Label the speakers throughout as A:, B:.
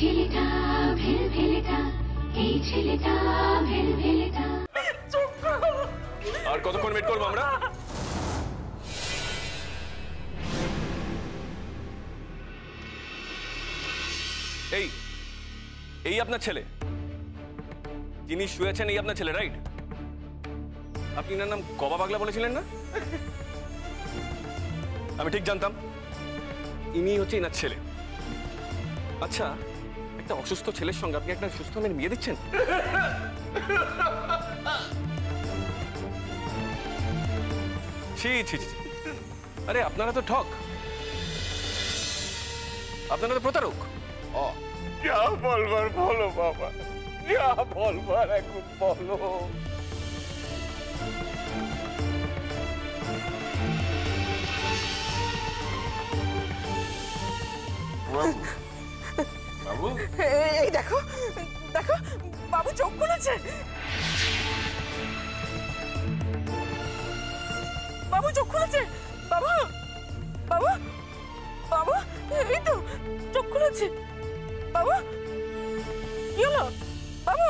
A: ছেলেটা ভেলভেলেটা, এই ছেলেটা ভেলভেলেটা।
B: আর কতক্ষণ ওয়েট করবো আমরা? এই এই আপনার ছেলে যিনি শুয়েছেন, এই আপনার ছেলে, রাইট? আপনি এনার নাম গবা পাগলা বলেছিলেন না? আমি ঠিক জানতাম ইনি হচ্ছে এনার ছেলে। আচ্ছা, একটা অসুস্থ ছেলের সঙ্গে আপনি একটা সুস্থ মেয়ের বিয়ে দিচ্ছেন? ছি ছি ছি, আরে আপনারা তো ঠক, আপনারা তো প্রতারক।
C: যা বলবার বলো বাবা, যা বলবার এখন বলো।
B: বাবু,
D: এই দেখো দেখো, বাবু চোখ খুলেছে। বাবু চোখ খুলেছে। বাবা, বাবা, বাবা, এই তো চোখ খুলেছে। বাবা, কি হলো বাবু?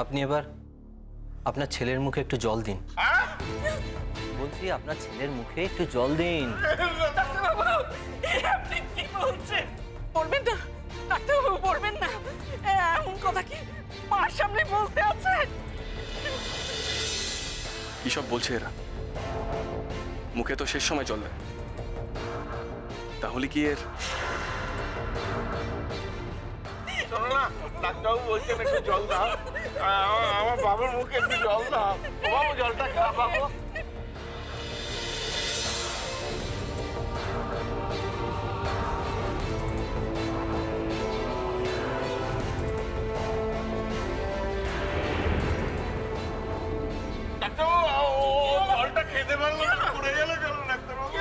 E: আপনি এবার আপনার ছেলের মুখে একটু জল দিন। বলছি আপনার ছেলের মুখে একটু জল দিন।
D: আপনি কি বলছেন? পড়বেন না ডাক্তারবাবু, পড়বেন না। এমন কথা কি মার সামনে বলতে আছে?
B: কি সব বলছে এরা? মুখে তো শেষ সময় জল দেয়, তাহলে কি এর?
C: ডাক্তারবাবু বলছেন একটু জল দাও, আমার বাবার মুখে একটু জল দাও। বাবু জলটা খা বাবু। ডাক্তারবাবু জলটা খেতে পারলো না, পড়ে গেল জল। ডাক্তারবাবু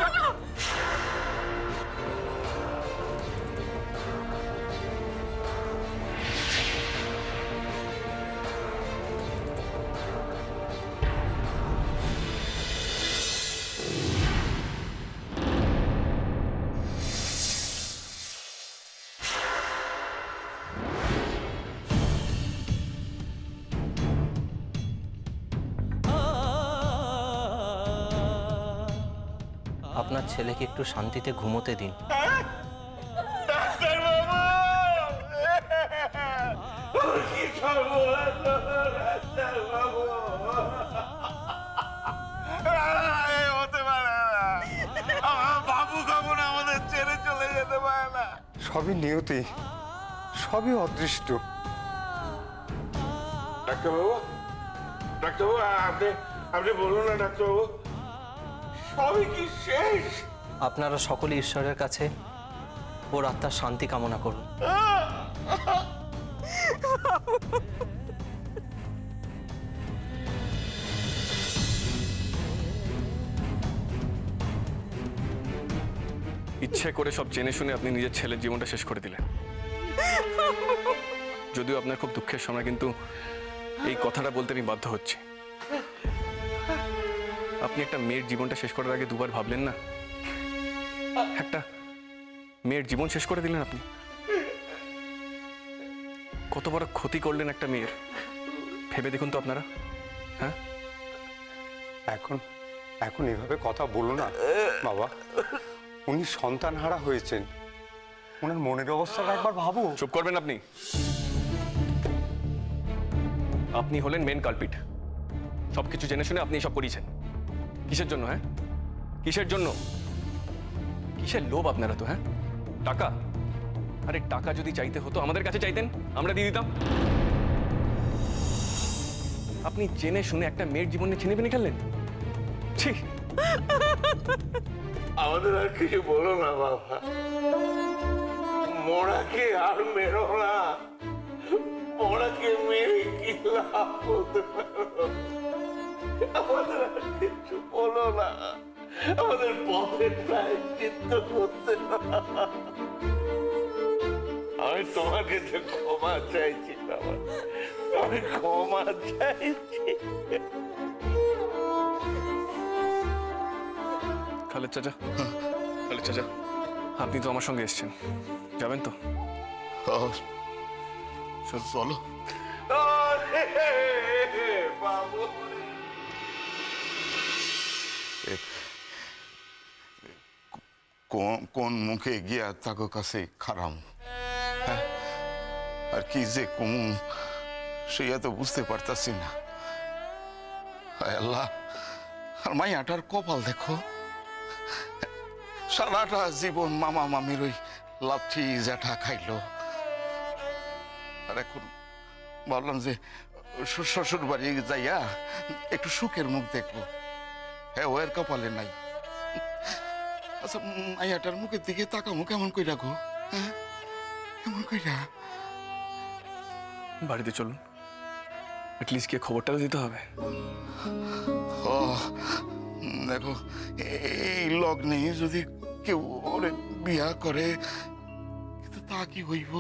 E: আপনার ছেলেকে একটু শান্তিতে ঘুমোতে দিন।
C: হতে পারে না, বাবু কখন আমাদের ছেড়ে চলে যেতে পারে না।
F: সবই নিয়তি, সবই অদৃষ্ট।
C: ডাক্তারবাবু, ডাক্তারবাবু আপনি বলুন না ডাক্তারবাবু, সবই কি শেষ?
E: আপনারা সকলে ঈশ্বরের কাছে ওর আত্মার শান্তি কামনা করুন।
B: ইচ্ছে করে সব জেনে শুনে আপনি নিজের ছেলের জীবনটা শেষ করে দিলেন। যদিও আপনার খুব দুঃখের সময়, কিন্তু এই কথাটা বলতে আমি বাধ্য হচ্ছি। আপনি একটা মেয়ের জীবনটা শেষ করার আগে দুবার ভাবলেন না? একটা মেয়ের জীবন শেষ করে দিলেন আপনি। কত বড় ক্ষতি করলেন একটা মেয়ের, ভেবে দেখুন তো আপনারা। হ্যাঁ,
F: এখন এখন এভাবে কথা বলো না বাবা। উনি সন্তানহারা হয়েছেন, ওনার মনের অবস্থাটা একবার ভাবো।
B: চুপ করবেন আপনি। আপনি হলেন মেন কালপিট। সবকিছু জেনে শুনে আপনি সব করিয়েছেন। কিসের জন্য? হ্যাঁ, কিসের জন্য? কিসের লোভ আপনারা তো? হ্যাঁ, টাকা। আরে টাকা যদি চাইতে হতো আমাদের কাছে চাইতেন, আমরা দিয়ে দিতাম। আপনি জেনে শুনে একটা মেয়ের জীবনে ছিনে ফেনে খেললেন। ছি,
C: আমাদের আর কিছু বলো না বাবা, মোড়াকে আর মেরো না। মোড়াকে মেরে কি লাভ হতে পারো? আমাদের আর কিছু বলো না, আমাদের পথের প্রায় চিত্ত করতে না। আমি আমি তোমার কাছে ক্ষমা চাইছি বাবা, আমি ক্ষমা চাইছি।
B: খালেদ চাচা, খালেদ চাচা, আপনি তো আমার সঙ্গে এসেছেন, যাবেন তো?
G: চলো।
C: বাবু
G: কোন মুখে গিয়া তাকে কাছে খারাম, হ্যাঁ? আর কি যে কোন সেয়া তো বুঝতে পারতাছি না। হায় আল্লাহ, আর মাইয়াটার কপাল দেখো, সারাটা জীবন মামা মামির ওই লাঠি জ্যাঠা খাইলো, আর এখন ভাবলাম যে শ্বশুর বাড়ি যাইয়া একটু সুখের মুখ দেখবো। হ্যাঁ, ও এর কপালে নাই। আচ্ছা, মাইয়াটার মুখের দিকে তাকামো কেমন কইরা গো? হ্যাঁ, কেমন কইরা?
B: বাড়িতে চলুন, অ্যাটলিস্ট গিয়ে খবরটা তো দিতে হবে।
G: ও দেখো, এই লগ্নে যদি কেউ ওরে বিয়া করে, কিন্তু তা কি হইব?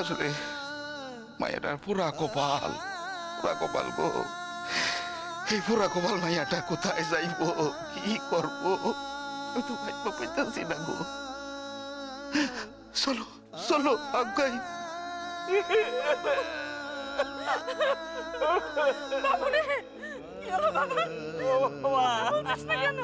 G: আসলে মাইয়াটার পুরা কপাল, পুরা কপাল গো। এই পুরা কপাল মাইয়াটা কোথায় যাইব, কি করবো তো ভাইবা পাইতেছি না গো। চলো চলো আগাই।
D: বাবু রে, কি হলো বাবা? বলছিস না কেন?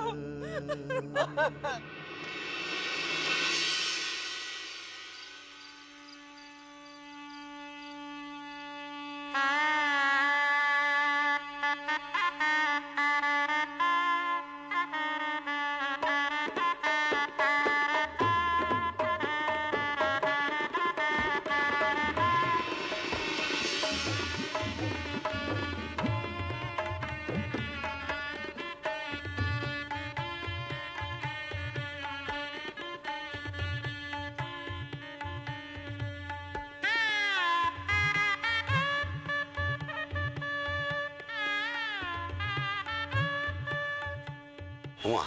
H: ওমা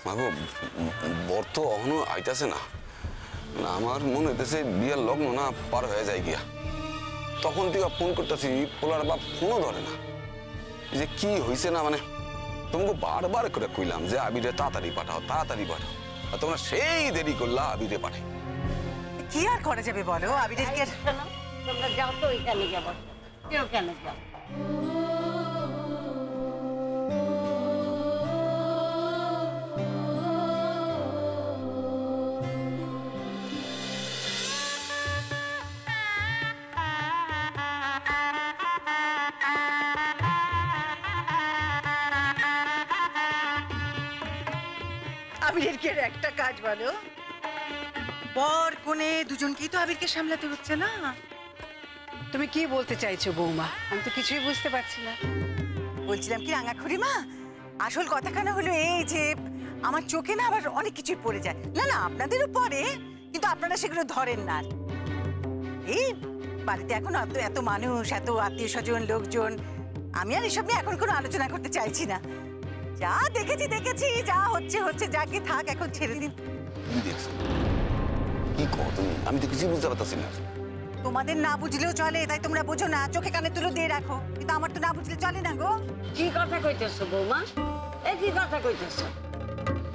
H: মাগো, বর তো এখনো আইতাছে না। আমার মনে হইতেছে বিয়ার লগ্ন না পার হয়ে যায় গিয়া। তখন থেকে ফোন করতেছি, পোলার বাপ ফোনও ধরে না। যে কি হয়েছে না, মানে তোমাকে বারবার করে কইলাম যে আবিরে তাড়াতাড়ি পাঠাও, তাড়াতাড়ি পাঠাও, আর তোমরা সেই দেরি করলা আবিরে পাঠাই।
I: কি আর করা যাবে বলো? আবিরের কে?
J: তোমরা যাও তো, ওইখানে যাবো। কেউ কেন যাও?
I: আবিরের কে একটা কাজ বলো, বর কোনে দুজনকেই তো আবিরকে সামলাতে হচ্ছে না।
K: তুমি কি বলতে চাইছো বৌমা? আমি তো কিছুই বুঝতে পারছি না।
I: বলছিলাম কি রাঙা খুড়িমা, আসল কথাখানা হলো এই যে আমার চোখে না আবার অনেক কিছুই পড়ে যায়। না না, আপনাদেরও পড়ে, কিন্তু আপনারা সেগুলো ধরেন না। এই বাড়িতে এখন এত মানুষ, এত আত্মীয় স্বজন লোকজন, আমি আর এসব নিয়ে এখন কোনো আলোচনা করতে চাইছি না। যা দেখেছি, যা হচ্ছে, যাকে থাক, এখন ছেড়ে দিন।
H: কি দেখছো? কি কর তুমি? আমি তো কিছু বুঝতে পারতাছি না।
I: তোমাদের না বুঝলেও চলে, তাই তোমরা বোঝো না, চোখে কানে তুলো দিয়ে রাখো, কিন্তু আমার তো না বুঝলে চলে না গো।
J: কি কথা কইতেছো বৌমা? এ কি কথা কইতেছো?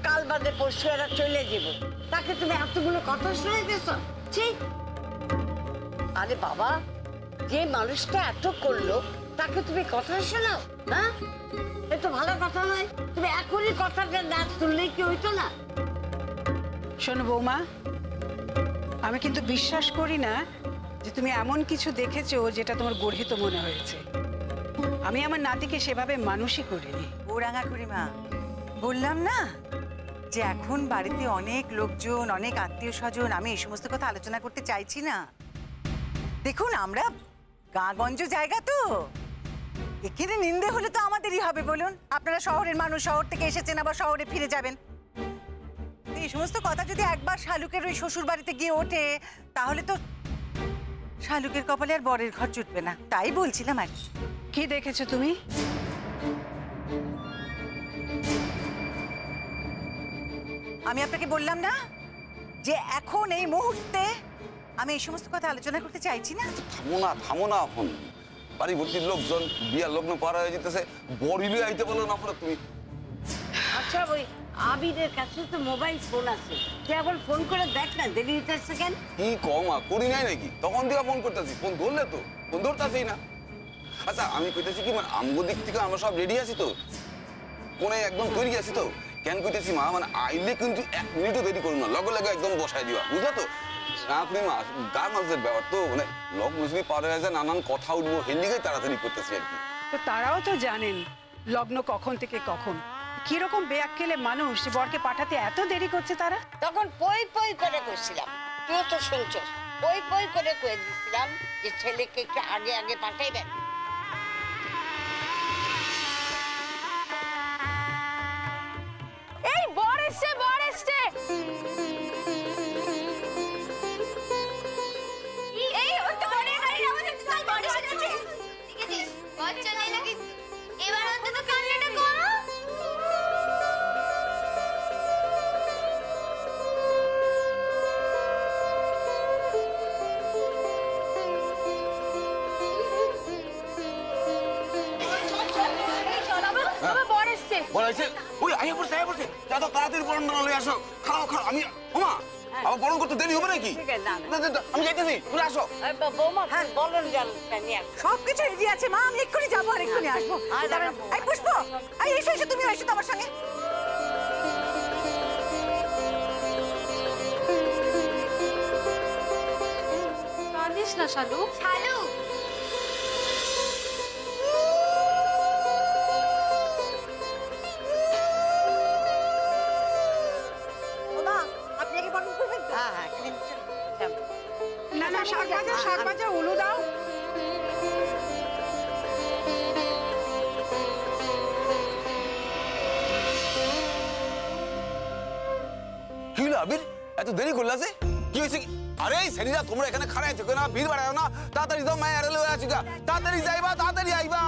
J: কাল বাদে পরশু এরা চলে যাব, তাকে তুমি এতগুলো কথা শোনাইতেছো? ঠিক। আরে বাবা, যে মানুষটা এত করলো তাকে তুমি কথা শোনাও না? এ তো ভালো কথা নয়। তুমি এখনই কথাটা না শুনলেই কি হইতো না?
K: শোনো বৌমা, আমি কিন্তু বিশ্বাস করি না যে তুমি এমন কিছু দেখেছো যেটা তোমার গর্হিত মনে হয়েছে। আমি আমার নাতিকে সেভাবে মানুষই করিনি।
I: ও রাঙা খুড়িমা, বললাম না যে এখন বাড়িতে অনেক লোকজন, অনেক আত্মীয় স্বজন, আমি এই সমস্ত কথা আলোচনা করতে চাইছি না। দেখুন, আমরা গাঁগঞ্জ জায়গা তো, এখানে নিন্দে হলে তো আমাদেরই হবে বলুন। আপনারা শহরের মানুষ, শহর থেকে এসেছেন, আবার শহরে ফিরে যাবেন। এই সমস্ত কথা যদি একবার শালুকের ওই শ্বশুর বাড়িতে গিয়ে ওঠে, তাহলে তো শালুকের কপালে আর বরের ঘর জুটবে না। তাই বলছিলাম আর
K: কি দেখেছো তুমি?
I: আমি আপনাকে বললাম না যে এখন এই মুহূর্তে আমি এই সমস্ত কথা আলোচনা করতে চাইছি না।
H: থামো না এখন বাড়ি ভর্তির লোকজন, বিয়ার লগ্ন পার হয়ে যেতেছে, বড়িলে আইতে বলো না পরে তুমি।
J: আচ্ছা ওই আবিরের কাছে তো মোবাইল ফোন আছে, তুই একবার ফোন করে দেখ না দেরি হইতেছে কেন।
H: কি কমা করি নাই নাকি? তখন থেকে ফোন করতেছি, ফোন ধরলে তো, ফোন ধরতেছেই না। আচ্ছা আমি কইতেছি কি, মানে আমগো দিক থেকে আমরা সব রেডি আছি তো, কোনে একদম তৈরি আছি তো। কেন কইতেছি মা, মানে আইলে কিন্তু 1 মিনিটও দেরি করুন না, লগে লগে একদম বসাই দিবা, বুঝলো তো? আপনি মা গার মাঝের ব্যাপার তো, মানে লগ্ন যদি পার হয়ে যায় নানান কথা উঠবো, হেলিগাই তাড়াতাড়ি করতেছি আর কি।
K: তো তারাও তো জানেন লগ্ন কখন থেকে কখন। কিরকম বেয়াক্কেলে মানুষ যে বরকে পাঠাতে এত দেরি করছে তারা।
J: তখন পই পই করে কইছিলাম, তুই তো শুনছস, পই পই করে কয়ে দিছিলাম যে ছেলেকে একটু আগে আগে পাঠাইবেন।
L: এই বর এসছে, বর এসছে। এই ওই তো বরে গাড়ি আমাদের চল, বর এসে গেছে। ঠিক আছে বাচ্চা নেই নাকি, এবার অন্তত কান্নাটা করো।
H: আমি বরণ করতে দেরি হবে নাকি? আমি যাইতেছি, তুমি আসো।
I: সবকিছু রেডি আছে মা, আমি এক্ষুনি যাবো আর এক্ষুনি আসবো। এই পুষ্প, এই এসো এসো, তুমি এসো তো আমার সঙ্গে।
L: কাঁদিস না শালু। শালু
K: না না, শাক ভাজা উলু দাও।
H: কি হলো আবির, এত দেরি করলা যে? কি হয়েছে? আরে সেরিরা তোমরা এখানে খাড়াই থেকো না, ভিড় বাড়াও না, তাড়াতাড়ি যাও, মায়ের আড়ালে হয়ে আছি গা, তাড়াতাড়ি যাইবা, তাড়াতাড়ি আইবা।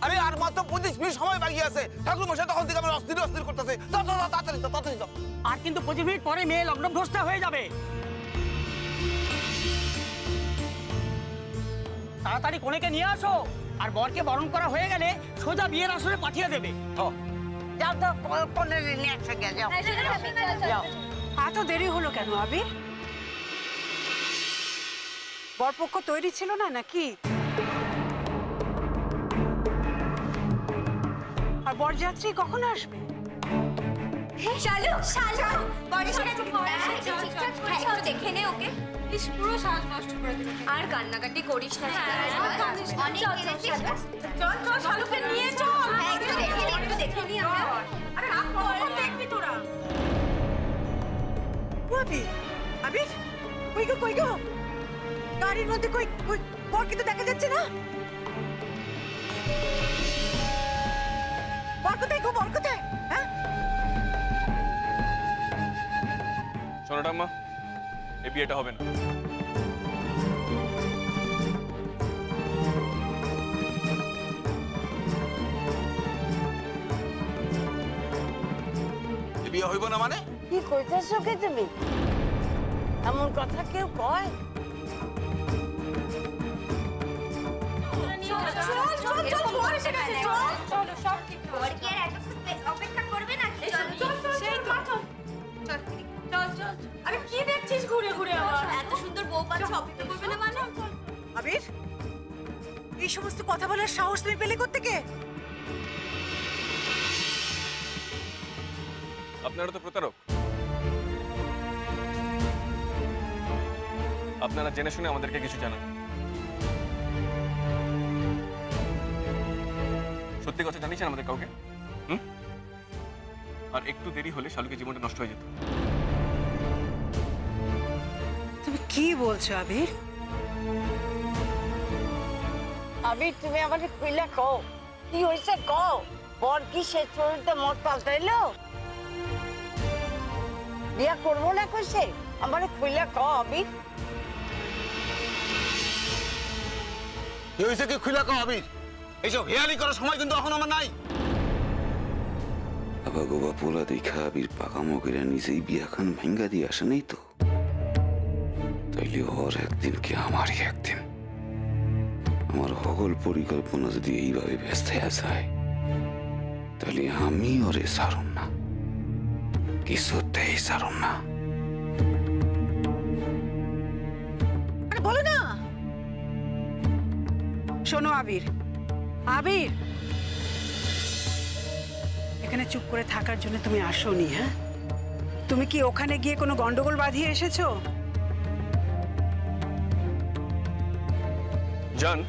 H: আরে আর মাত্র 25 মিনিট সময় বাকি আছে। ঠাকুর মশাই তখন থেকে আমার অস্থির অস্থির করতেছে। যাও যাও যাও, তাড়াতাড়ি যাও, তাড়াতাড়ি যাও।
D: আর কিন্তু 25 মিনিট পরে মেয়ে লগ্নভ্রষ্ট হয়ে যাবে। তাড়াতাড়ি কোনেকে নিয়ে আসো, আর বরকে বরণ করা হয়ে গেলে সোজা বিয়ের আসরে পাঠিয়ে দেবে।
J: যাও তো কোনে নিয়ে আসো, যাও।
K: এত দেরি হলো কেন আবির? বরপক্ষ তৈরি ছিল না নাকি? আর বরযাত্রী কখন আসবে?
L: শালু, শালু বড় ছেলে বড় এসেছে, ঠিকঠাক করে দেখে নে ওকে। ইস পুরো সাজ নষ্ট করে দিল। আর কান্নাকাটি করিস না, অনেক কেঁদেছিস। চল চল শালুকে নিয়ে চল। হ্যাঁ একটু দেখে নি আমরা। আরে রাত পরে দেখবি তোরা।
I: আবির, আবির কই গো? গাড়ির মধ্যে কই বর কিন্তু দেখা যাচ্ছে না। বর কোথায়? হ্যাঁ
B: শোনো ঠাম্মা, এই বিয়েটা হবে না।
H: বিয়ে হইব না মানে?
J: কি কইতেছো কি তুমি? এমন কথা কেউ কয়?
L: অপেক্ষা করবে না? আরে কি দেখছিস ঘুরে ঘুরে? এত সুন্দর বউ পাচ্ছে, অপেক্ষা করবে না মানে?
I: আবির, এই সমস্ত কথা বলার সাহস তুমি পেলে কোত্থেকে?
B: আপনারা তো প্রতারক। আপনারা জেনে শুনে আমাদেরকে কিছু জানান। সত্যি কথা জানিয়েছেন আমাদের কাউকে? আর একটু দেরি হলে শালুকে জীবনটা নষ্ট হয়ে যেত।
K: তুমি কি বলছো আবির?
J: আবির তুমি আমাকে কইলা কও, কি হয়েছে কও? বর কি সে চরিত্রে মত পাল্টাইলো? বিয়া করবো না কইছে? আমারে কইলা কও আবির।
H: কি হয়েছে কি খুলে কও আবির? এইসব হেয়ালি করার সময় কিন্তু এখন আমার নাই।
M: বাবা গোবা পোলা দেখা আবির পাকা মকেরা নিজেই বিয়াখান ভেঙ্গা দিয়ে আসে নাই তো।
H: যদি ওর একদিন কি আমারই একদিন, আমার সকল পরিকল্পনা যদি এইভাবে ব্যস্ত হয়ে যায়, তাহলে আমি ওরে ছাড়ুম না, কিছুতেই ছাড়ুম না।
K: বলো না। শোনো আবির, আবির, এখানে চুপ করে থাকার জন্য তুমি আসোনি। হ্যাঁ, তুমি কি ওখানে গিয়ে কোনো গন্ডগোল বাঁধিয়ে এসেছো?
B: জান,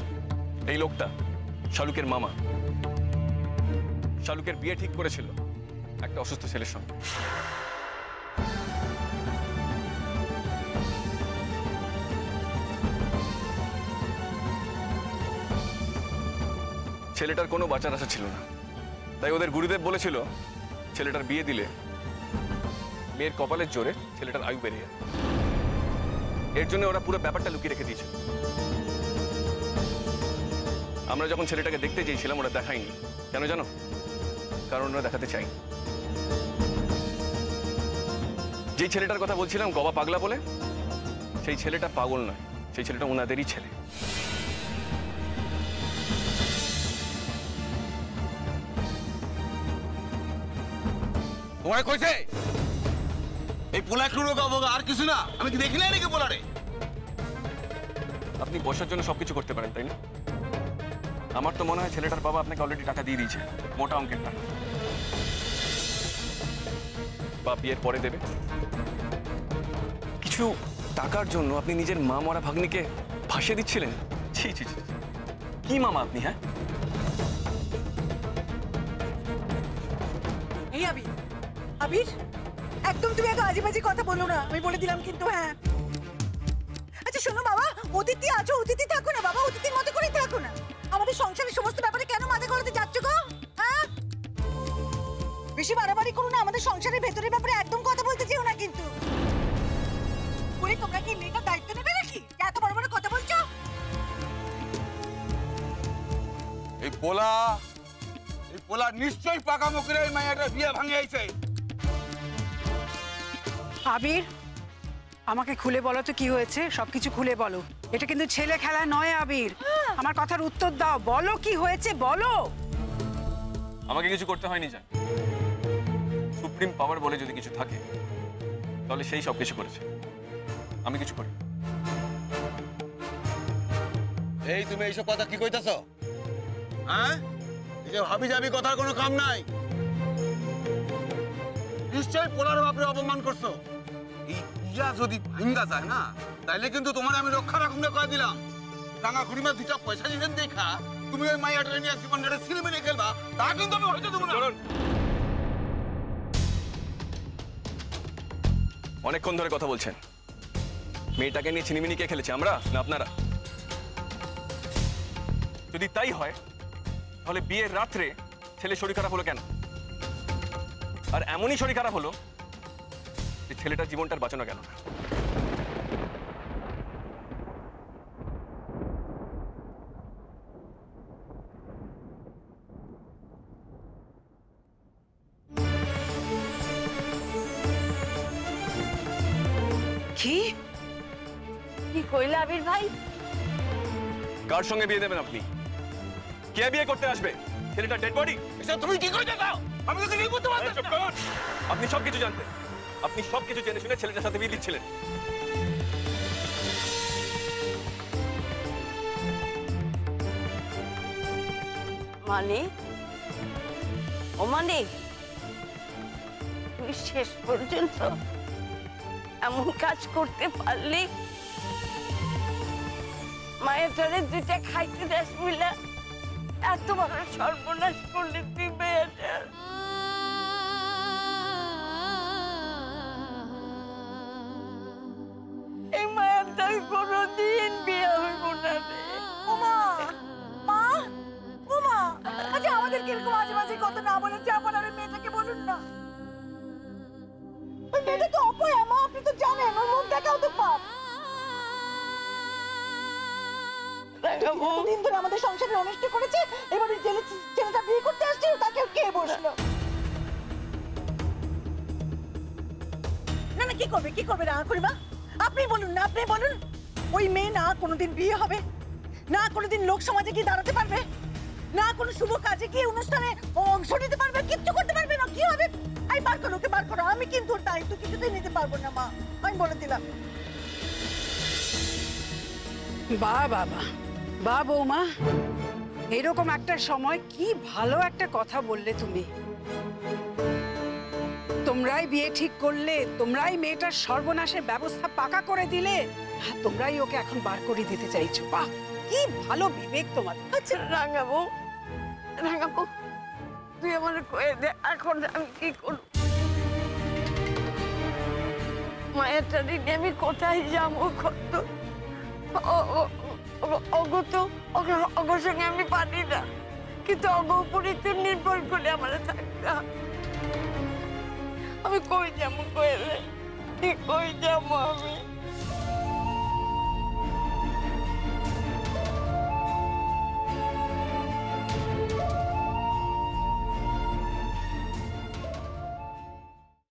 B: এই লোকটা শালুকের মামা। শালুকের বিয়ে ঠিক করেছিল একটা অসুস্থ ছেলের সঙ্গে। ছেলেটার কোনো বাঁচার আশা ছিল না, তাই ওদের গুরুদেব বলেছিল ছেলেটার বিয়ে দিলে মেয়ের কপালের জোরে ছেলেটার আয়ু বেড়ে যায়। এর জন্য ওরা পুরো ব্যাপারটা লুকিয়ে রেখে দিয়েছিল। আমরা যখন ছেলেটাকে দেখতে চেয়েছিলাম ওরা দেখায়নি। কেন জানো? কারণ ওরা দেখাতে চাই। যেই ছেলেটার কথা বলছিলাম গবা পাগলা বলে, সেই ছেলেটা পাগল নয়, সেই ছেলেটা ওনাদেরই ছেলে।
C: তোমায় কইছে এই পোলা ক্রুড়ো গাবো আর কিছু না? আমি কি দেখি নাই নাকি পোলারে?
B: আপনি বসার জন্য সবকিছু করতে পারেন, তাই না? আমার তো মনে হয় ছেলেটার বাবা আপনাকে অলরেডি টাকা দিয়ে দিয়েছে, মোটা অঙ্কের টাকা। বা বিয়ের পরে দেবে। কিছু টাকার জন্য আপনি নিজের মা মরা ভাগ্নিকে ফাঁসিয়ে দিচ্ছিলেন। ছি ছি ছি, কি মামা আপনি? হ্যাঁ,
D: এই আবির, আবির, একদম তুমি এত আজেবাজে কথা বলো না, আমি বলে দিলাম কিন্তু। হ্যাঁ, আচ্ছা শোনো বাবা, অতিথি আছো, অতিথি থাকো না বাবা, অতিথির মতো করেই থাকো না। আমাদের সংসারের সমস্ত ব্যাপারে কেন মাথা গলাতে যাচ্ছ গো? হ্যাঁ, বেশি বাড়াবাড়ি করো না, আমাদের সংসারের ভেতরের ব্যাপারে একদম কথা বলতে যেও না কিন্তু। বলি তোমরা কি মেয়েটার দায়িত্ব নেবে নাকি? এত বড় বড় কথা বলছো।
C: এই পোলা নিশ্চয়ই পাকা মুখে এই মাইয়াটা বিয়ে ভাঙে আইছে।
K: আবির, আমাকে খুলে বলো তো কি হয়েছে, সবকিছু খুলে বলো। এটা কিন্তু ছেলে খেলা নয় আবির, আমার কথার উত্তর দাও, বলো কি হয়েছে বলো।
B: আমাকে কিছু করতে হয়নি জান। সুপ্রিম পাওয়ার বলে যদি কিছু থাকে তাহলে সেই সব কিছু করেছে, আমি কিছু করি।
C: এই তুমি এইসব কথা কি কইতাছ? হ্যাঁ, এই যে হাবি যাবি কথার কোনো কাম নাই। নিশ্চয়ই পোলার বাপরে অপমান করছো। এই বিয়া যদি ভাঙ্গা যায় না, তাইলে কিন্তু তোমার আমি রক্ষা রাখুন না কয়ে দিলাম। টাঙ্গা খুঁড়িমা দুটা পয়সা দিবেন দেখা তুমি ওই মাইয়াটা নিয়ে জীবনটা সিনেমা নিয়ে খেলবা, তা কিন্তু আমি হয়তো দেবো না।
B: অনেকক্ষণ ধরে কথা বলছেন। মেয়েটাকে নিয়ে ছিনিমিনি কে খেলেছে, আমরা না আপনারা? যদি তাই হয় তাহলে বিয়ের রাত্রে ছেলে শরীর খারাপ হলো কেন? আর এমনই শরীর খারাপ হলো যে ছেলেটার জীবনটার বাঁচানো গেল না।
K: কি
J: কি কইলে আবির ভাই?
B: কার সঙ্গে বিয়ে দেবেন আপনি? কে বিয়ে করতে আসবে? ছেলেটা ডেড বডি?
C: এসব তুমি কি কইতে চাও? আমি তো কিছু বুঝতে পারছি না।
B: আপনি সবকিছু জানতেন, আপনি সবকিছু জেনে শুনে ছেলেটার সাথে বিয়ে দিচ্ছিলেন।
J: মানে ও মানে তুই শেষ পর্যন্ত এমন কাজ করতে পারলি? মায়ের ধরে দুইটা খাইতে দেশ মিলা এত বড় সর্বনাশ করলি তুই মেয়েটার। এই মায়ের ধরে কোনোদিন বিয়ে হইব না রে।
D: ওমা, মা, ওমা, আচ্ছা আমাদের কিরকম আজেবাজে কথা না বলে যাবার আর মেয়েটাকে বলুন না। ওই মেয়েটা তো অপয়া মা, আপনি তো জানেন, ওর মুখ দেখাও তো পাপ। দিন ধরে আমাদের সংসারে অনিষ্ট করেছে, এবারে ছেলেটা বিয়ে করতে আসছে, তাকে কে বসলো? না না, কি করবে, কি করবে রাঙা খুড়িমা? আপনি বলুন না, আপনি বলুন। ওই মেয়ে না কোনোদিন বিয়ে হবে, না কোনোদিন লোক সমাজে গিয়ে দাঁড়াতে পারবে, না কোনো শুভ কাজে গিয়ে অনুষ্ঠানে অংশ নিতে পারবে, কিচ্ছু করতে পারবে না। কি হবে? এই বার করো, ওকে বার করো। আমি কিন্তু ওর দায়িত্ব কিছুতেই নিতে পারবো না মা, আমি বলে দিলাম।
K: বাহ বাবা, বাহ বৌমা, এরকম একটা সময় কি ভালো একটা কথা বললে তুমি। তোমরাই বিয়ে ঠিক করলে, তোমরাই মেয়েটার সর্বনাশের ব্যবস্থা পাকা করে দিলে, আর তোমরাই ওকে এখন বার করে দিতে চাইছো। বাহ, কি ভালো বিবেক তোমাদের।
J: আচ্ছা রাঙাবো, রাঙাবো, তুই আমার কয়ে দে এখন আমি কি করব? মায়েরটা নিয়ে আমি কোথায় যাবো? কত অগত অগর সঙ্গে আমি পারি না, কিন্তু অগ উপরে তো নির্ভর করে আমার থাকতে হবে। আমি কই যাবো? কয়ে দে, কই যাবো আমি?